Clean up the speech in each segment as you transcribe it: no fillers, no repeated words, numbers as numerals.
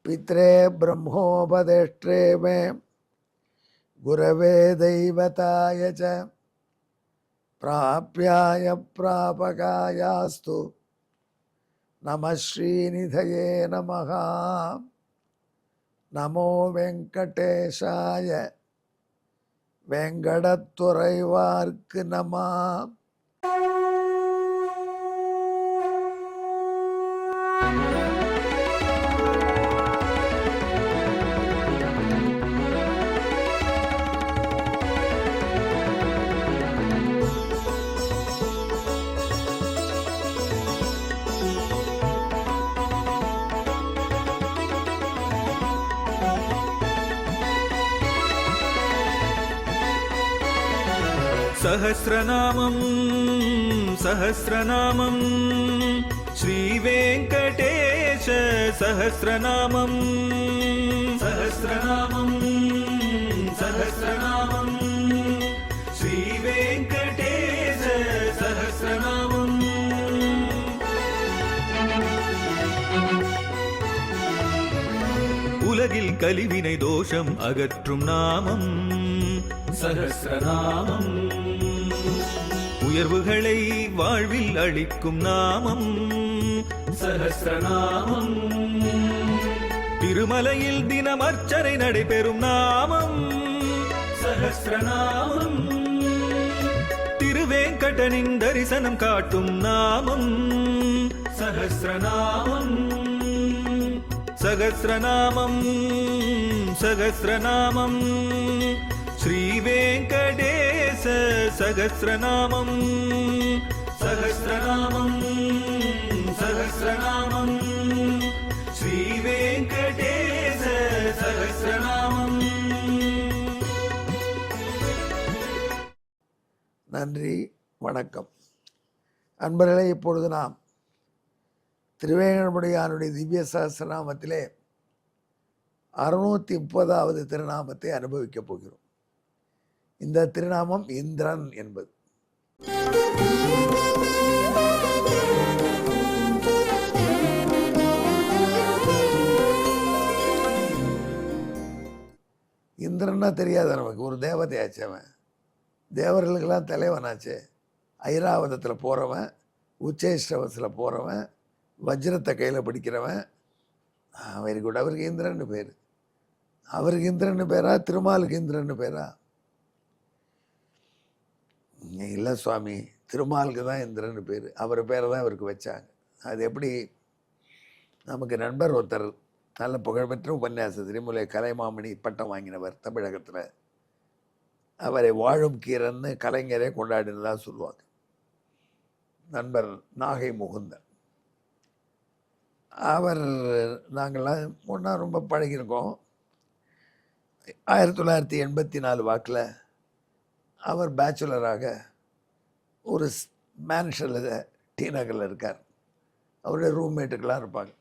पित्रे ब्रह्मोपदेष्ट्रे मे गुरवे दैवताय च प्राप्याय प्रापकायास्तु नमः श्रीनिधये नमः। नमो वेंकटेशाय वेंकटतुरैवार्क्कु नमः। सहस्रनामं सहस्रनामं श्रीवेङ्कटेश सहस्रनामं सहस्रनामं सहस्रनामं श्रीवेङ्कटेश सहस्रनामं। உலகில் கலிவினை தோஷம் அகற்றும் நாமம் சஹஸ்ரநாமம். உயர்வுகளை வாழ்வில் அளிக்கும் நாமம் சஹஸ்ரநாமம். திருமலையில் தினம் அர்ச்சனை நடைபெறும் நாமம் சஹஸ்ரநாமம். திருவேங்கடனின் தரிசனம் காட்டும் நாமம் சஹஸ்ரநாமம். சகஸ்ரநாமம் சகஸ்ரநாமம் श्रीवेङ्कटेश सहस्रनामं सहस्रनामं सहस्रनामं श्रीवेङ्कटेश सहस्रनामं। நன்றி, வணக்கம் அன்பர்களே. இப்பொழுது நாம் திருவேங்கடமுடையானுடைய திவ்ய சஹஸ்ரநாமத்திலே 630வது திருநாமத்தை அனுபவிக்கப் போகிறோம். இந்த திருநாமம் இந்திரன் என்பது. இந்திரன்னா தெரியாத நமக்கு, ஒரு தேவதையாச்சு. அவன் தேவர்களுக்கெல்லாம் தலைவனாச்சு. ஐராவதத்தில் போகிறவன், உச்சேஷ்டவத்தில் போகிறவன், வஜ்ரத்தை கையில் பிடிக்கிறவன். Very good. அவருக்கு இந்திரன்னு பேர். அவருக்கு இந்திரன்னு பேரா, திருமாலுக்கு இந்திரன்னு பேரா? இல்லை சுவாமி, திருமாலுக்கு தான் இந்திரன்னு பேர். அவர் பேரை தான் அவருக்கு வச்சாங்க. அது எப்படி? நமக்கு நண்பர் ஒருத்தர், நல்ல புகழ்பெற்ற உபன்யாச திரிமுலை கலைமாமணி பட்டம் வாங்கினவர் தமிழகத்தில். அவரை வாழும் கீரன்னு கலைஞரே கொண்டாடினதாக சொல்லுவாங்க. நண்பர் நாகை முகுந்தன். அவர் நாங்கள்லாம் ஒன்றா ரொம்ப பழகியிருக்கோம். 1984 வாக்கில் அவர் பேச்சுலராக ஒரு மேன்ஷனில் டி நகரில் இருக்கார். அவருடைய ரூம்மேட்டுக்கெல்லாம் இருப்பாங்க.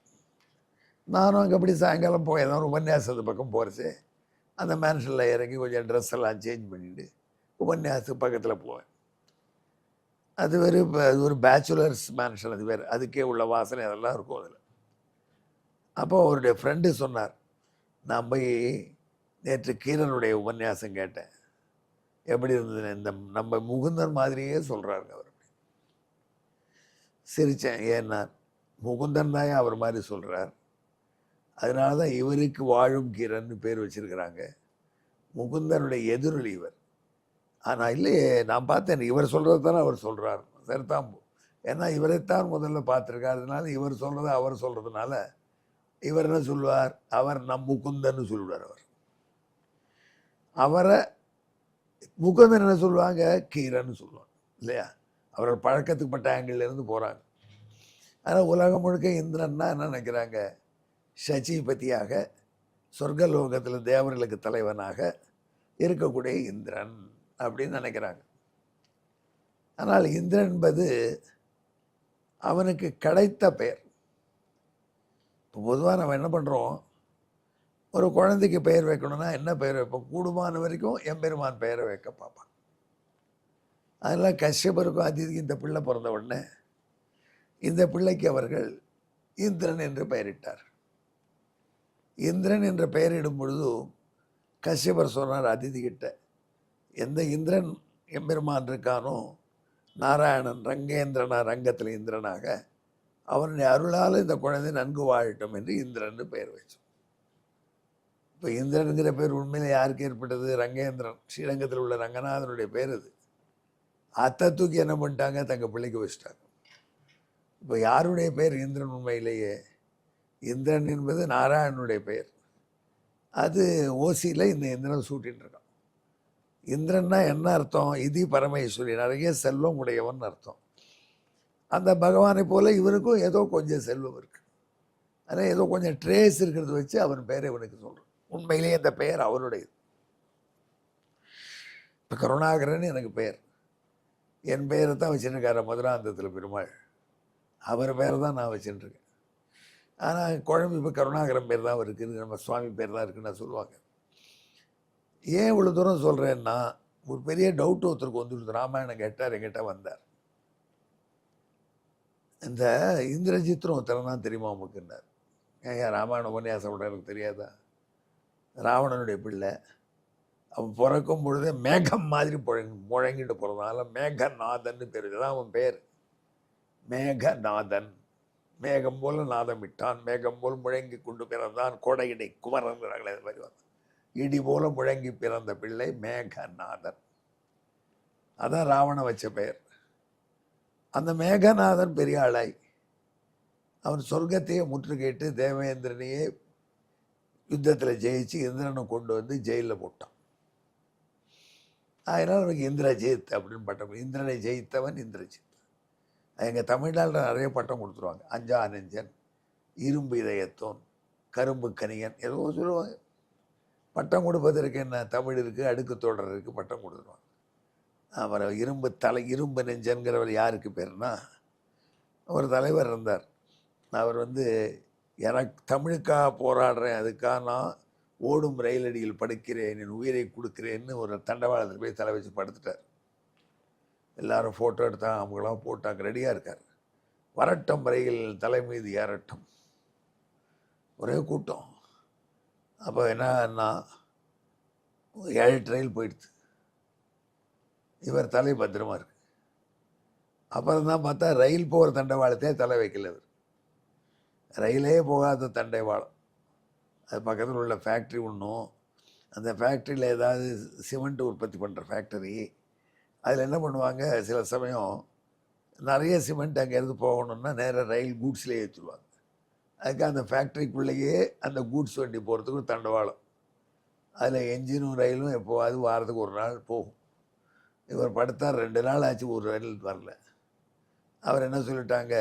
நானும் அங்கே அப்படி சாயங்காலம் போய் ஏதாவது உபன்யாசத்து பக்கம் போகிறச்சு அந்த மேன்ஷனில் இறங்கி கொஞ்சம் ட்ரெஸ் எல்லாம் சேஞ்ச் பண்ணிவிட்டு உபன்யாசத்துக்கு பக்கத்தில் போவேன். அது ஒரு பேச்சுலர்ஸ் மேன்ஷன். அது வேறு, அதுக்கே உள்ள வாசனை அதெல்லாம் இருக்கும் அதில். அப்போ அவருடைய ஃப்ரெண்டு சொன்னார், நான் போய் நேற்று கீரனுடைய உபன்யாசம் கேட்டேன், எப்படி இருந்தது? இந்த நம்ம முகுந்தன் மாதிரியே சொல்கிறாருங்க அவர். சிரித்தேன். ஏன்னா முகுந்தன் தான் அவர் மாதிரி சொல்கிறார். அதனால தான் இவருக்கு வாழும் கீரன்னு பேர் வச்சிருக்கிறாங்க. முகுந்தனுடைய எதிரொலி இவர். ஆனால் இல்லையே, நான் பார்த்தேன், இவர் சொல்கிறது தானே அவர் சொல்கிறார். சரிதான். ஏன்னா இவரைத்தான் முதல்ல பார்த்துருக்கார். அதனால இவர் சொல்கிறத அவர் சொல்கிறதுனால இவர் என்ன சொல்லுவார்? அவர் நம் முகுந்தன்னு சொல்லுவார். அவரை முகுந்தன் என்ன சொல்லுவாங்க? கீரன்னு சொல்லுவாங்க இல்லையா? அவரோட பழக்கத்துக்குப்பட்ட ஆங்கிள்லேருந்து போகிறாங்க. ஆனால் உலகம் முழுக்க இந்திரன்னா என்ன நினைக்கிறாங்க? சச்சிபதியாக, சொர்க்கலோகத்தில் தேவர்களுக்கு தலைவனாக இருக்கக்கூடிய இந்திரன் அப்படின்னு நினைக்கிறாங்க. ஆனால் இந்திரன் என்பது அவனுக்கு கிடைத்த பெயர். இப்போ பொதுவாக நம்ம என்ன பண்ணுறோம், ஒரு குழந்தைக்கு பெயர் வைக்கணும்னா என்ன பெயர் வைப்போம்? கூடுமான வரைக்கும் எம்பெருமான் பெயரை வைக்க பார்ப்பான். அதனால் கஷ்யபருக்கும் அதிதிக்கு இந்த பிள்ளை பிறந்த உடனே இந்த பிள்ளைக்கு அவர்கள் இந்திரன் என்று பெயரிட்டார். இந்திரன் என்ற பெயரிடும் பொழுது கஷ்யபர் சொன்னார் அதிதி கிட்ட, எந்த இந்திரன் எம்பெருமான் இருக்கானோ நாராயணன் ரங்கேந்திரனா, ரங்கத்தில் இந்திரனாக, அவனுடைய அருளால் இந்த குழந்தை நன்கு வாழட்டும் என்று இந்திரன் பெயர் வச்சோம். இப்போ இந்திரனுங்கிற பேர் உண்மையிலே யாருக்கு ஏற்பட்டது? ரங்கேந்திரன், ஸ்ரீரங்கத்தில் உள்ள ரங்கநாதனுடைய பேர் அது. அத்தை தூக்கி என்ன பண்ணிட்டாங்க? தங்க பிள்ளைக்கு வச்சுட்டாங்க. இப்போ யாருடைய பெயர் இந்திரன்? உண்மையிலேயே இந்திரன் என்பது நாராயணனுடைய பெயர். அது ஓசியில் இந்த இந்திரன் சூட்டின்னு இருக்கான். இந்திரன்னா என்ன அர்த்தம்? இதி பரமேஸ்வரி, நிறைய செல்வம் உடையவன் அர்த்தம். அந்த பகவானை போல இவருக்கும் ஏதோ கொஞ்சம் செல்வம் இருக்கு. ஆனால் ஏதோ கொஞ்சம் ட்ரேஸ் இருக்கிறத வச்சு அவன் பெயரை இவனுக்கு சொல்கிறோம். உண்மையிலேயே அந்த பெயர் அவருடையது. இப்போ கருணாகரன் எனக்கு பெயர், என் பெயரை தான் வச்சுருக்காரு மதுராந்தத்தில் பெருமாள், அவர் பெயர் தான் நான் வச்சுட்டுருக்கேன். ஆனால் குழம்பு இப்போ கருணாகரன் பேர் தான் இருக்குது, நம்ம சுவாமி பேர் தான் இருக்குன்னு சொல்லுவாங்க. ஏன் இவ்வளோ தூரம் சொல்கிறேன்னா, ஒரு பெரிய டவுட் ஒருத்தருக்கு வந்துடுது. ராமாயணம் கேட்டார், என்கிட்ட வந்தார். இந்த இந்திரஜித்ரும் ஒருத்தர் தான் தெரியுமா உமக்குன்னார். ஏன் ராமாயண உபன்யாசம் விட எனக்கு தெரியாதா? ராவணனுடைய பிள்ளை. அவன் பிறக்கும் பொழுதே மேகம் மாதிரி முழங்கிட்டு போகிறதுனால மேகநாதன் பேர். இதுதான் அவன் பேர், மேகநாதன். மேகம் போல் நாதம் விட்டான், மேகம் போல் முழங்கி கொண்டு பிறந்தான், கொடையிடை குமரன்கிறாங்களே, அது மாதிரி வந்தான். இடி போல முழங்கி பிறந்த பிள்ளை மேகநாதன். அதான் ராவணன் வச்ச பெயர். அந்த மேகநாதன் பெரிய ஆளாய் அவன் சொர்க்கத்தையே முற்றுகையிட்டு தேவேந்திரனையே யுத்தத்தில் ஜெயிச்சு இந்திரனை கொண்டு வந்து ஜெயிலில் போட்டான். அதனால் அவனுக்கு இந்திரஜித் அப்படின்னு பட்டம். இந்திரனை ஜெயித்தவன் இந்திரஜித். எங்கள் தமிழ்நாட்டில் நிறைய பட்டம் கொடுத்துருவாங்க. அஞ்சா நெஞ்சன், இரும்பு இதயத்தோன், கரும்பு கனியன், ஏதோ சொல்லுவாங்க. பட்டம் கொடுப்பதற்கு என்ன தமிழ் இருக்குது, அடுக்கு தொடர் இருக்குது, பட்டம் கொடுத்துருவாங்க. அவரை இரும்பு நெஞ்சன்கிறவர் யாருக்கு பேர்னா, ஒரு தலைவர் இருந்தார். அவர் எனக்கு தமிழுக்காக போராடுறேன், அதுக்காக நான் ஓடும் ரயிலடியில் படுக்கிறேன், என் உயிரை கொடுக்கிறேன்னு ஒரு தண்டவாளத்தில் போய் தலை வச்சு படுத்துட்டார். எல்லாரும் ஃபோட்டோ எடுத்தாங்க, அவங்களாம் போட்டாங்க, ரெடியாக இருக்கார். வரட்டும் ரயில் தலை மீது ஏறட்டும், ஒரே கூட்டம். அப்போ என்னன்னா 7 ரயில் போயிடுது, இவர் தலை பத்திரமா இருக்கு. அப்புறம் தான் பார்த்தா ரயில் போகிற தண்டவாளத்தையே தலை வைக்கல இவர். ரயிலே போகாத தண்டவாளம், அது பக்கத்தில் உள்ள ஃபேக்ட்ரி ஒன்றும், அந்த ஃபேக்ட்ரியில் ஏதாவது சிமெண்ட் உற்பத்தி பண்ணுற ஃபேக்டரி, அதில் என்ன பண்ணுவாங்க, சில சமயம் நிறைய சிமெண்ட் அங்கேருந்து போகணுன்னா நேராக ரயில் கூட்ஸ்லேயே ஏற்றிடுவாங்க. அதுக்கு அந்த ஃபேக்ட்ரிக்குள்ளேயே அந்த கூட்ஸ் வண்டி போகிறதுக்கு ஒரு தண்டவாளம், அதில் என்ஜினும் ரயிலும் எப்போவாது வாரத்துக்கு ஒரு நாள் போகும். இவர் படுத்தார், 2 நாள் ஆச்சு, ஒரு ரயில் வரல. அவர் என்ன சொல்லிட்டாங்க,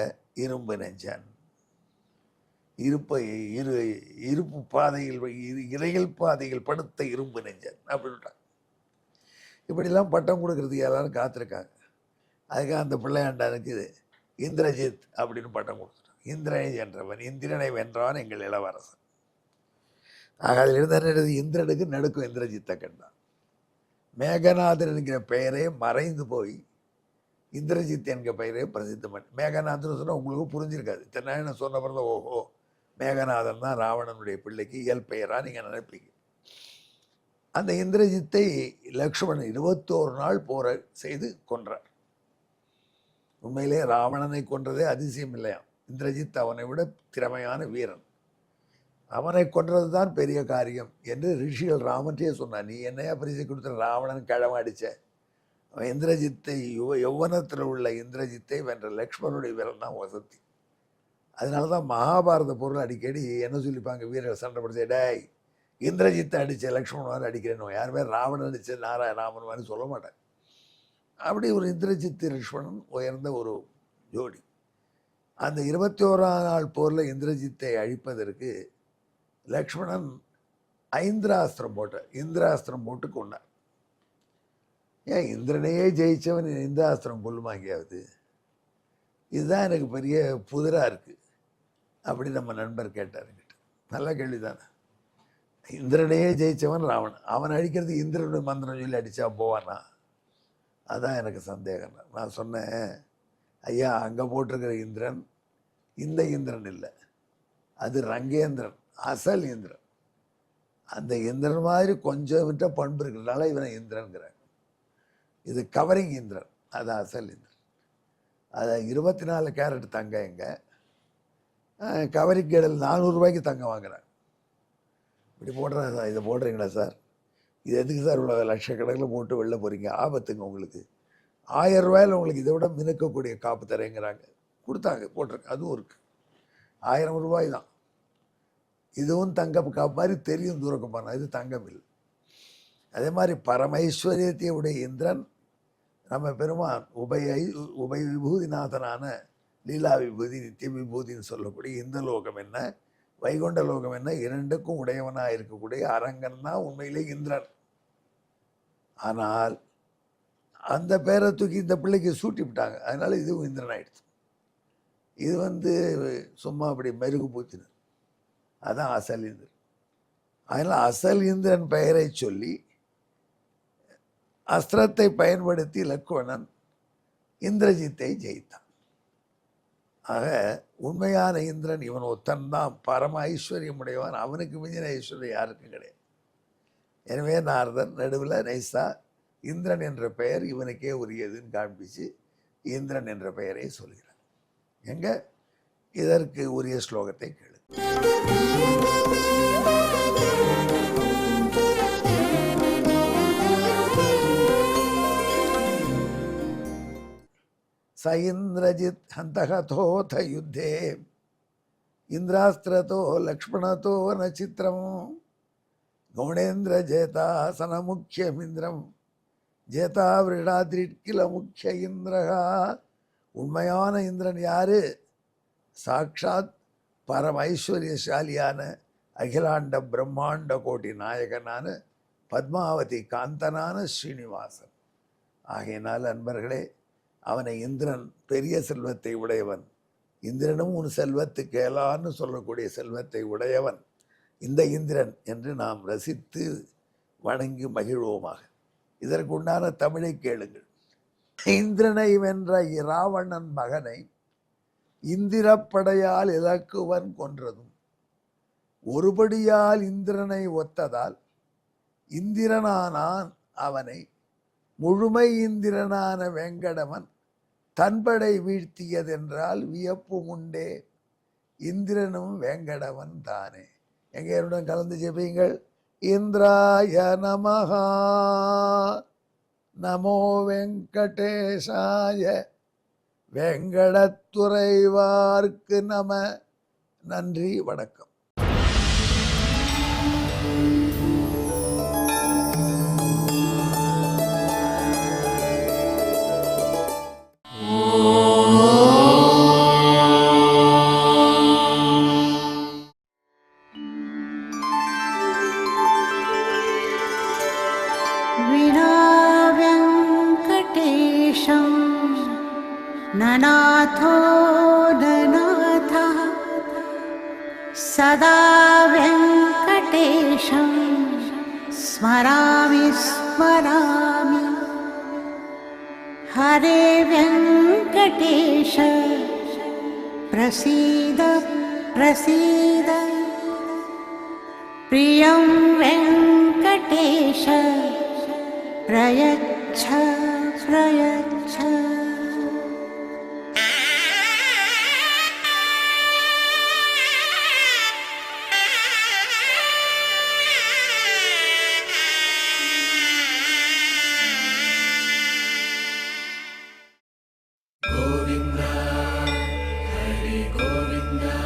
இரும்பு நெஞ்சான், இருப்பு பாதையில் இரயில் பாதையில் படுத்த இரும்பு நெஞ்சன் அப்படின்ட்டாங்க. இப்படிலாம் பட்டம் கொடுக்கறதுக்கு எல்லாரும் காத்திருக்காங்க. அதுக்காக அந்த பிள்ளையாண்டானுக்கு இந்திரஜித் அப்படின்னு பட்டம் கொடுத்துட்டான். இந்திரனை வென்றவன், இந்திரனை வென்றான் எங்கள் இளவரசன். ஆக அதில் இருந்த இந்திரனுக்கு நடுக்கும் இந்திரஜித்தை கண்டான். மேகநாதன் என்கிற பெயரே மறைந்து போய் இந்திரஜித் என்கிற பெயரே பிரசித்தம் பண்ணி. மேகநாதன் சொன்னால் உங்களுக்கு புரிஞ்சிருக்காது. இத்தனை நான் சொன்ன பிறந்த ஓஹோ மேகநாதன் தான் ராவணனுடைய பிள்ளைக்கு இயல் பெயராக நீங்கள் நினைப்பீங்க. அந்த இந்திரஜித்தை லக்ஷ்மணன் 21 நாள் போரை செய்து கொன்றார். உண்மையிலே ராவணனை கொன்றதே அதிசயம் இல்லையாம். இந்திரஜித் அவனை விட திறமையான வீரன், அவனை கொன்றது தான் பெரிய காரியம் என்று ரிஷிகள் ராமன்ட்டே சொன்னார். நீ என்னையா பரிசு கொடுத்த, ராவணன் கிழமை அடித்த அவன் இந்திரஜித்தை யௌவனத்தில் உள்ள இந்திரஜித்தை வென்ற லக்ஷ்மணனுடைய வீரன் தான் வசதி. அதனால தான் மகாபாரத பொருள் அடிக்கடி என்ன சொல்லிப்பாங்க, வீரர் சண்டை பிடிச்ச, டேய் இந்திரஜித்தை அடித்த லக்ஷ்மணன் மாதிரி அடிக்கிறேன்னு, யாருமே ராவணன் அடித்த ராமன் மாதிரி சொல்ல மாட்டாங்க. அப்படி ஒரு இந்திரஜித் லக்ஷ்மணன் உயர்ந்த ஒரு ஜோடி. அந்த 21ஆம் நாள் போரில் இந்திரஜித்தை அழிப்பதற்கு லக்ஷ்மணன் இந்திராஸ்திரம் போட்டு கொண்டார். ஏன் இந்திரனையே ஜெயிச்சவன் இந்திராஸ்திரம் கொல்லுமாங்கியாவது? இதுதான் எனக்கு பெரிய புதிராக இருக்குது அப்படி நம்ம நண்பர் கேட்டார் என்கிட்ட. நல்ல கேள்வி தானே. இந்திரனையே ஜெயித்தவன் ராவணன், அவன் அழிக்கிறதுக்கு இந்திரனுடைய மந்திரம் சொல்லி அடித்தா போவானா? அதான் எனக்கு சந்தேகம். நான் சொன்னேன், ஐயா அங்கே போட்டிருக்கிற இந்திரன் இந்த இந்திரன் இல்லை, அது ரங்கேந்திரன், அசல் இந்திரன். அந்த இந்திரன் மாதிரி கொஞ்சம் விட்ட பண்பு இருக்கிறதுனால இவனை இந்திரன்கிறாங்க. இது கவரிங் இந்திரன், அது அசல் இந்திரன். அதை 24 கேரட் தங்கம் எங்க கவரிங் கேடல் 400 ரூபாய்க்கு தங்கம் வாங்குறாங்க. இப்படி போடுறாங்க சார், இதை போடுறீங்களா சார், இது எதுக்கு சார் இவ்வளோ லட்சக்கணக்கில் போட்டு வெளில போகிறீங்க, ஆபத்துங்க உங்களுக்கு, 1000 ரூபாயில் உங்களுக்கு இதை விட மினுக்கக்கூடிய காப்பு தரேங்கிறாங்க. கொடுத்தாங்க, போட்டிருக்கு, அதுவும் இருக்குது. 1000 ரூபாய் தான். இதுவும் தங்கம் காப்பு மாதிரி தெரியும் தூரக்கம் பண்ண, இது தங்கம் இல்லை. அதே மாதிரி பரமைஸ்வரியத்தை உடைய இந்திரன் நம்ம பெருமான் உபய விபூதிநாதனான லீலா விபூதி நித்திய விபூதின்னு சொல்லக்கூடிய இந்த லோகம் என்ன வைகுண்ட லோகம் என்ன இரண்டுக்கும் உடையவனாக இருக்கக்கூடிய அரங்கன் தான் உண்மையிலே இந்திரன். ஆனால் அந்த பேரை தூக்கி இந்த பிள்ளைக்கு சூட்டி விட்டாங்க, அதனால இதுவும் இந்திரன் ஆயிடுச்சு. இது சும்மா அப்படி மெருகு பூச்சினது, அதான் அசல் இந்திரன். அதனால் அசல் இந்திரன் பெயரை சொல்லி அஸ்திரத்தை பயன்படுத்தி லக்குவணன் இந்திரஜித்தை ஜெயித்தான். ஆக உண்மையான இந்திரன் இவன் ஒத்தன்தான், பரம ஐஸ்வர்யம் உடையவன், அவனுக்கு மிஞ்சின ஐஸ்வர்யம் யாருக்கும் கிடையாது. எனவே நாரதன் நடுவில் நைசா இந்திரன் என்ற பெயர் இவனுக்கே உரியதுன்னு காண்பிச்சு இந்திரன் என்ற பெயரை சொல்கிறான். எங்க இதற்கு உரிய ஸ்லோகத்தை கேளு. स इंद्रजित् हन्तहतोऽथ युद्धे इंद्रास्त्रतो लक्ष्मणतो न चित्रं गौणेन्द्र जेतासनमुख्यमिन्द्रं जेता विराद्रिकिल मुख्य இந்திரகா. உண்மையான இந்திரன் யாரு? சாட்சாத் பரம ஐஸ்வர்யசாலியான அகிலாண்ட பிரம்மாண்ட கோட்டி நாயகனான பத்மாவதி காந்தனான ஸ்ரீனிவாசன். ஆகையினால் அன்பர்களே, அவனை இந்திரன் பெரிய செல்வத்தை உடையவன், இந்திரனும் உன் செல்வத்துக்கு ஏலான்னு சொல்லக்கூடிய செல்வத்தை உடையவன் இந்த இந்திரன் என்று நாம் ரசித்து வணங்கி மகிழ்வோமாக. இதற்குண்டான தமிழை கேளுங்கள். இந்திரனை வென்ற இராவணன் மகனை இந்திரப்படையால் இலக்குவன் கொன்றதும் ஒருபடியால் இந்திரனை ஒத்ததால் இந்திரனானான் அவனை முழுமை இந்திரனான வெங்கடவன் தன்படை வீழ்த்தியதென்றால் வியப்பு உண்டே, இந்திரனும் வெங்கடவன் தானே. எங்களுடன் கலந்து ஜெபியுங்கள். இந்திராய நமஹா, நமோ வெங்கடேசாய, வெங்கடத்துறைவார்க்கு நம. நன்றி, வணக்கம். ननाथो ननाथः सदा वेङ्कटेशं स्मरामि स्मरामि. हरे वेङ्कटेश प्रसीद प्रसीद, प्रियं वेङ्कटेश प्रयच्छ प्रयच्छ. Govinda, Hari Govinda.